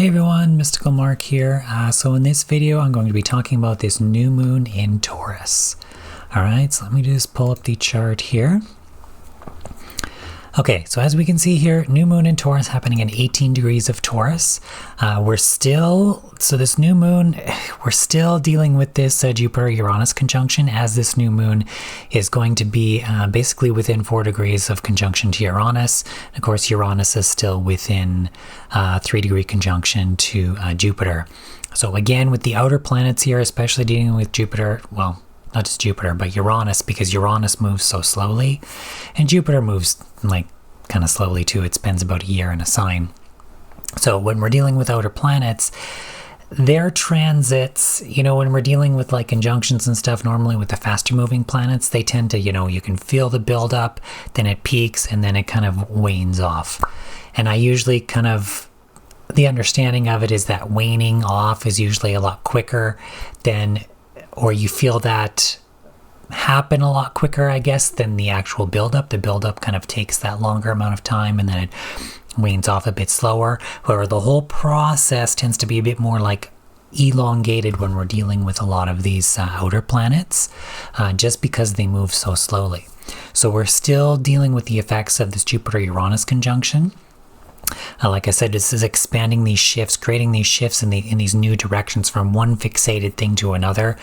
Hey everyone, Mystical Mark here. So in this video, I'm going to be talking about this new moon in Taurus. Alright, so let me just pull up the chart here. Okay, so as we can see here, new moon in Taurus happening in 18 degrees of Taurus. This new moon, we're still dealing with this Jupiter-Uranus conjunction, as this new moon is going to be basically within 4 degrees of conjunction to Uranus. And of course, Uranus is still within 3-degree conjunction to Jupiter. So again, with the outer planets here, especially dealing with Jupiter, well, not just Jupiter, but Uranus, because Uranus moves so slowly, and Jupiter moves like kind of slowly too. It spends about a year in a sign. So when we're dealing with outer planets, their transits, when we're dealing with like conjunctions and stuff, normally with the faster moving planets, they tend to, you can feel the buildup, then it peaks, and then it kind of wanes off. And I usually the understanding of it is that waning off is usually a lot quicker than, or you feel that happen a lot quicker, I guess, than the actual buildup. The buildup kind of takes that longer amount of time, and then it wanes off a bit slower. However, the whole process tends to be a bit more like elongated when we're dealing with a lot of these outer planets, just because they move so slowly. So we're still dealing with the effects of this Jupiter-Uranus conjunction. Like I said, this is expanding these shifts, creating these shifts in these new directions from one fixated thing to another.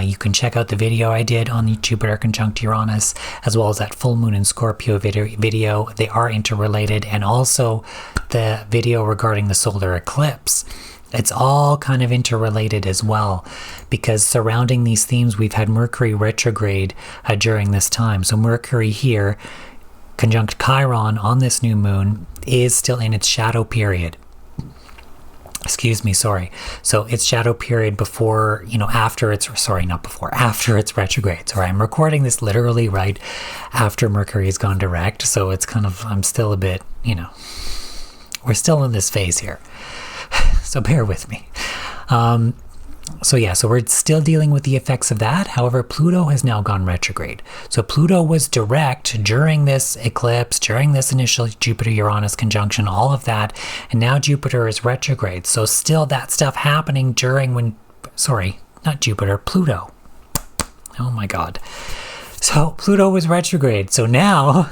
You can check out the video I did on the Jupiter conjunct Uranus, as well as that full moon in Scorpio video. They are interrelated, and also the video regarding the solar eclipse. It's all kind of interrelated as well, because surrounding these themes, we've had Mercury retrograde during this time. So Mercury here, conjunct Chiron on this new moon, is still in its shadow period. So its shadow period before, after its retrograde. Sorry, I'm recording this literally right after Mercury has gone direct. So it's I'm still a bit, we're still in this phase here. So bear with me. So we're still dealing with the effects of that. However, Pluto has now gone retrograde. So Pluto was direct during this eclipse, during this initial Jupiter-Uranus conjunction, all of that. And now Jupiter is retrograde. So still that stuff happening during Pluto. Oh my God. So Pluto was retrograde. So now,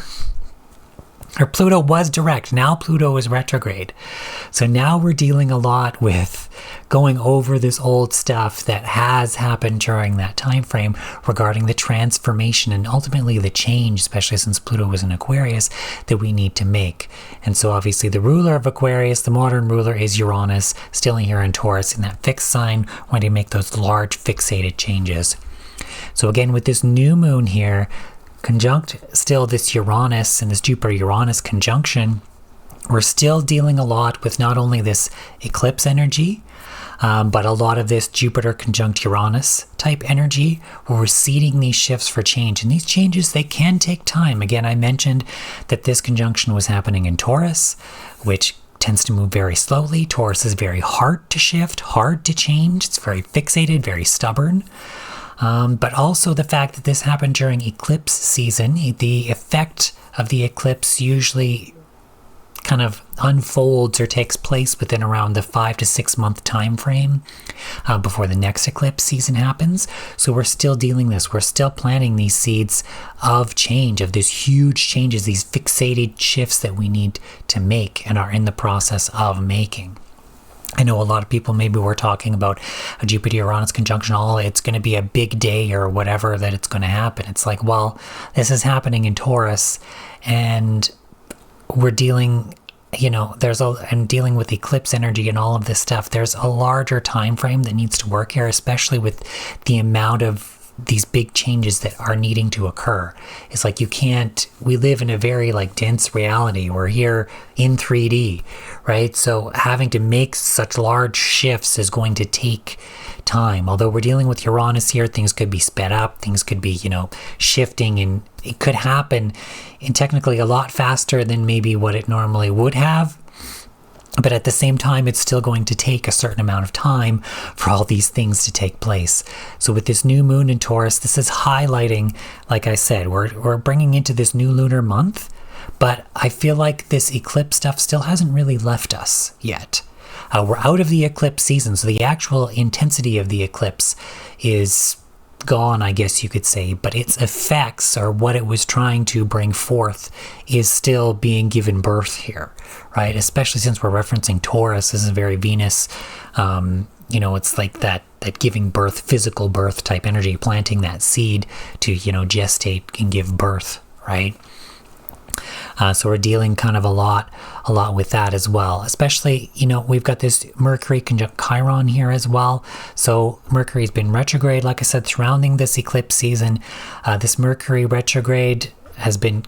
or Pluto was direct. Now Pluto is retrograde. So now we're dealing a lot with going over this old stuff that has happened during that time frame regarding the transformation and ultimately the change, especially since Pluto was in Aquarius, that we need to make. And so obviously the ruler of Aquarius, the modern ruler, is Uranus, still here in Taurus, in that fixed sign, wanting to make those large fixated changes. So again, with this new moon here, conjunct still this Uranus and this Jupiter-Uranus conjunction, we're still dealing a lot with not only this eclipse energy, but a lot of this Jupiter conjunct Uranus type energy, where we're seeding these shifts for change. And these changes, they can take time. Again, I mentioned that this conjunction was happening in Taurus, which tends to move very slowly. Taurus is very hard to shift, hard to change. It's very fixated, very stubborn. But also the fact that this happened during eclipse season, the effect of the eclipse usually kind of unfolds or takes place within around the 5 to 6 month time frame before the next eclipse season happens. So we're still dealing this. We're still planting these seeds of change, of these huge changes, these fixated shifts that we need to make and are in the process of making. I know a lot of people maybe were talking about a Jupiter-Uranus conjunction, it's going to be a big day or whatever that it's going to happen. It's like, well, this is happening in Taurus, and we're dealing, dealing with eclipse energy and all of this stuff. There's a larger time frame that needs to work here, especially with the amount of these big changes that are needing to occur. It's like we live in a very dense reality. We're here in 3D, right? So having to make such large shifts is going to take time. Although we're dealing with Uranus here, things could be sped up, things could be, shifting, and it could happen in technically a lot faster than maybe what it normally would have. But at the same time, it's still going to take a certain amount of time for all these things to take place. So with this new moon in Taurus, this is highlighting, like I said, we're bringing into this new lunar month, but I feel like this eclipse stuff still hasn't really left us yet. We're out of the eclipse season, so the actual intensity of the eclipse is gone, I guess you could say, but its effects, or what it was trying to bring forth, is still being given birth here, right? Especially since we're referencing Taurus. This is very Venus. It's like that giving birth, physical birth type energy, planting that seed to, gestate and give birth, right? So we're dealing kind of a lot with that as well. Especially, we've got this Mercury conjunct Chiron here as well. So Mercury's been retrograde, like I said, surrounding this eclipse season. This Mercury retrograde has been,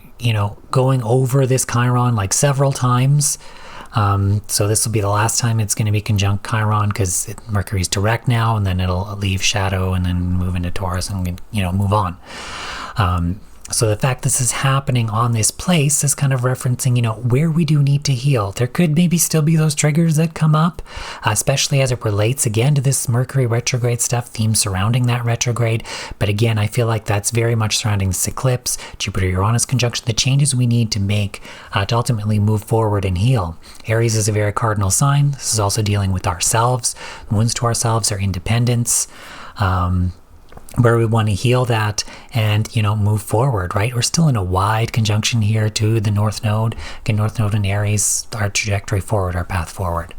going over this Chiron like several times. So this will be the last time it's going to be conjunct Chiron, because Mercury's direct now, and then it'll leave shadow and then move into Taurus and, move on. So the fact this is happening on this place is kind of referencing, where we do need to heal. There could maybe still be those triggers that come up, especially as it relates again to this Mercury retrograde stuff, themes surrounding that retrograde. But again, I feel like that's very much surrounding this eclipse, Jupiter-Uranus conjunction, the changes we need to make to ultimately move forward and heal. Aries is a very cardinal sign. This is also dealing with ourselves. The wounds to ourselves are independence. Where we want to heal that and, move forward, right? We're still in a wide conjunction here to the North Node. Again, North Node in Aries, our trajectory forward, our path forward.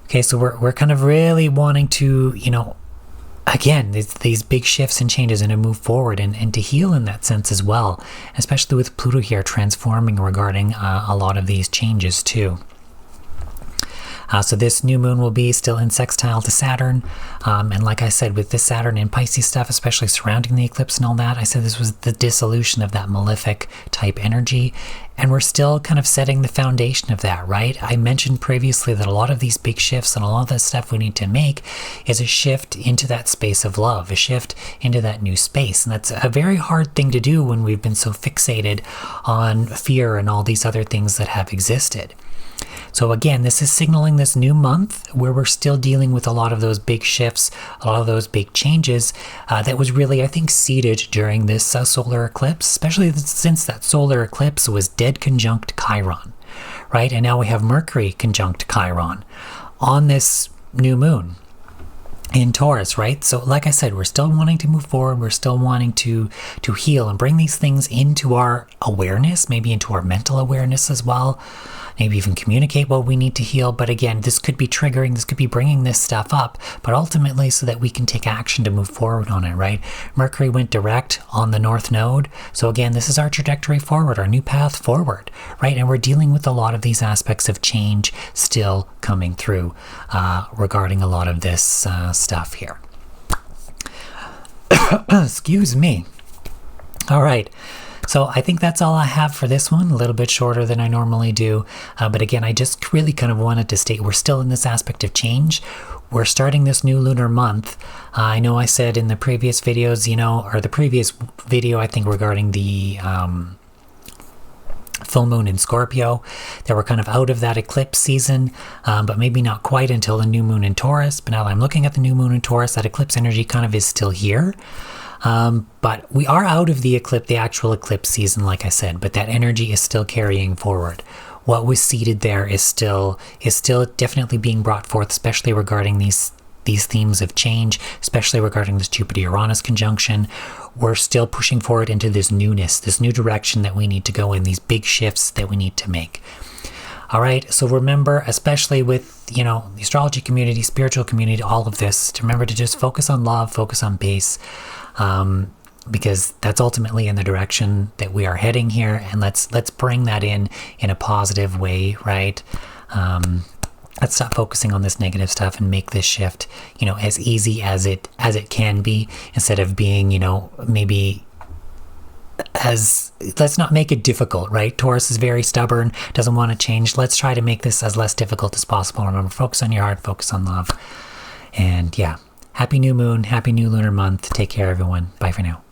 Okay, so we're kind of really wanting to, again, these big shifts and changes and to move forward and to heal in that sense as well, especially with Pluto here transforming regarding a lot of these changes too. So this new moon will be still in sextile to Saturn. And like I said, with this Saturn and Pisces stuff, especially surrounding the eclipse and all that, I said this was the dissolution of that malefic type energy. And we're still kind of setting the foundation of that, right? I mentioned previously that a lot of these big shifts and a lot of the stuff we need to make is a shift into that space of love, a shift into that new space. And that's a very hard thing to do when we've been so fixated on fear and all these other things that have existed. So again, this is signaling this new month where we're still dealing with a lot of those big shifts, a lot of those big changes that was really, I think, seeded during this solar eclipse, especially since that solar eclipse was dead conjunct Chiron, right? And now we have Mercury conjunct Chiron on this new moon in Taurus, right? So like I said, we're still wanting to move forward. We're still wanting to heal and bring these things into our awareness, maybe into our mental awareness as well. Maybe even communicate what we need to heal. But again, this could be triggering, this could be bringing this stuff up, but ultimately so that we can take action to move forward on it, right? Mercury went direct on the North Node. So again, this is our trajectory forward, our new path forward, right? And we're dealing with a lot of these aspects of change still coming through regarding a lot of this stuff here. Excuse me. All right. So I think that's all I have for this one, a little bit shorter than I normally do. But again, I just really kind of wanted to state we're still in this aspect of change. We're starting this new lunar month. I know I said in the previous videos, or the previous video, I think, regarding the full moon in Scorpio, that we're kind of out of that eclipse season, but maybe not quite until the new moon in Taurus. But now that I'm looking at the new moon in Taurus, that eclipse energy kind of is still here. But we are out of the actual eclipse season, like I said, but that energy is still carrying forward. What was seeded there is still definitely being brought forth, especially regarding these themes of change, especially regarding this Jupiter-Uranus conjunction. We're still pushing forward into this newness, this new direction that we need to go in, these big shifts that we need to make. All right, so remember, especially with, the astrology community, spiritual community, all of this, to remember to just focus on love, focus on peace, because that's ultimately in the direction that we are heading here. And let's bring that in a positive way, right? Let's stop focusing on this negative stuff and make this shift, as easy as it can be, instead of being, maybe let's not make it difficult, right? Taurus is very stubborn, doesn't want to change. Let's try to make this as less difficult as possible. Remember, focus on your heart, focus on love. And yeah, happy new moon, happy new lunar month. Take care, everyone. Bye for now.